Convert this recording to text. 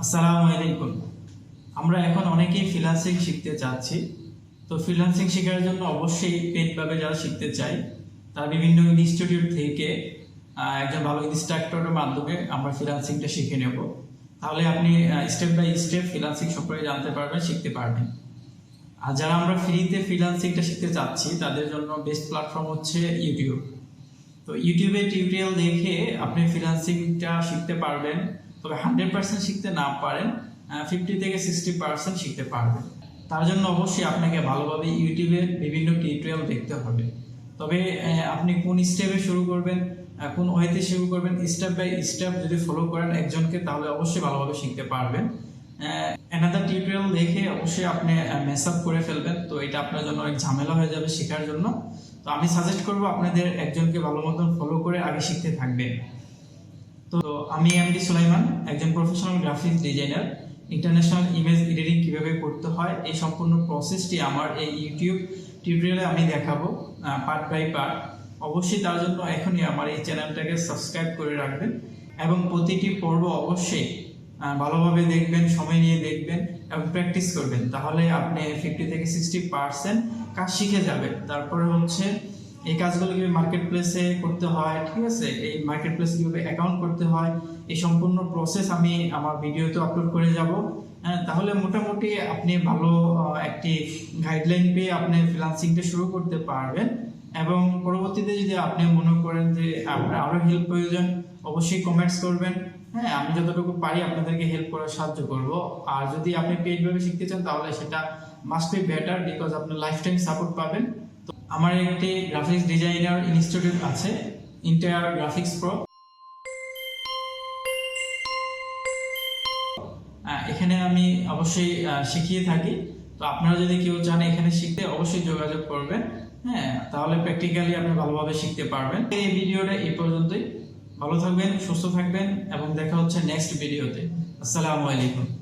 আসসালামু আলাইকুম। আমরা এখন অনেকেই ফ্রিল্যান্সিং শিখতে চাচ্ছি। তো ফ্রিল্যান্সিং শেখার জন্য অবশ্যই পেইডভাবে যারা শিখতে চায় তারা বিভিন্ন ইনস্টিটিউট থেকে একজন ভালো ইনস্ট্রাক্টরের মাধ্যমে আমরা ফ্রিল্যান্সিংটা শিখে নেব। তাহলে আপনি স্টেপ বাই স্টেপ ফ্রিল্যান্সিং সম্পর্কে জানতে পারবেন, শিখতে পারবেন। আর যারা আমরা ফ্রিতে ফ্রিল্যান্সিংটা শিখতে চাচ্ছি তাদের জন্য বেস্ট প্ল্যাটফর্ম হচ্ছে ইউটিউব। তো ইউটিউবে টিউটোরিয়াল দেখে আপনি ফ্রিল্যান্সিংটা শিখতে পারবেন। তবে 100% শিখতে না পারেন, 50 থেকে 60% শিখতে পারবেন। তার জন্য অবশ্যই আপনাকে ভালোভাবে ইউটিউবে বিভিন্ন টিউটোরিয়াল দেখতে হবে। তবে আপনি কোন স্টেপে শুরু করবেন, কোন ওয়েতে শুরু করবেন, স্টেপ বাই স্টেপ যদি ফলো করেন একজনকে, তাহলে অবশ্যই ভালোভাবে শিখতে পারবেন। অ্যানাদার টিউটোরিয়াল দেখে অবশ্যই আপনি মেস আপ করে ফেলবেন, তো এটা আপনার জন্য অনেক ঝামেলা হয়ে যাবে শেখার জন্য। তো আমি সাজেস্ট করবো আপনাদের একজনকে ভালো মতন ফলো করে আগে শিখতে থাকবেন। তো আমি এমডি সুলাইমান, একজন professional graphics designer. International image editing কিভাবে করতে হয় এই সম্পূর্ণ প্রসেসটি আমার এই ইউটিউব টিউটোরিয়ালে আমি দেখাবো পার্ট বাই পার্ট। অবশ্যই তার জন্য এখনই আমার এই চ্যানেলটাকে সাবস্ক্রাইব করে রাখবেন এবং প্রতিটি পর্ব অবশ্যই ভালোভাবে দেখবেন, সময় নিয়ে দেখবেন এবং প্র্যাকটিস করবেন। তাহলে আপনি 50 থেকে 60% কাজ শিখে যাবেন। তারপরে হচ্ছে এই কাজগুলো কিভাবে মার্কেট প্লেসে করতে হয়, ঠিক আছে, এই মার্কেট প্লেসে কিভাবে অ্যাকাউন্ট করতে হয়, এই সম্পূর্ণ প্রসেস আমি আমার ভিডিওতে আপলোড করে যাব। তাহলে মোটামুটি আপনি ভালো একটি গাইডলাইন পেয়ে আপনি ফ্রিল্যান্সিংটা শুরু করতে পারবেন। এবং পরবর্তীতে যদি আপনি মনে করেন যে আপনার আরো হেল্প প্রয়োজন, অবশ্যই কমেন্টস করবেন। হ্যাঁ, আমি যতটুকু পারি আপনাদেরকে হেল্প করার সাহায্য করব। আর যদি আপনি পেইডভাবে শিখতে চান তাহলে সেটা মাস্ট বি বেটার, বিকজ আপনি লাইফ টাইম সাপোর্ট পাবেন। তো আমার একটি গ্রাফিক্স ডিজাইনার ইনস্টিটিউট আছে, ইন্টার গ্রাফিক্স প্রো। এখানে আমি অবশ্যই শিখিয়ে থাকি। তো আপনারা যদি কেউ চান এখানে শিখতে, অবশ্যই যোগাযোগ করবেন। হ্যাঁ, তাহলে প্র্যাকটিক্যালি আপনি ভালোভাবে শিখতে পারবেন। এই ভিডিওটা এই পর্যন্তই। ভালো থাকবেন, সুস্থ থাকবেন এবং দেখা হচ্ছে নেক্সট ভিডিওতে। আসসালামু আলাইকুম।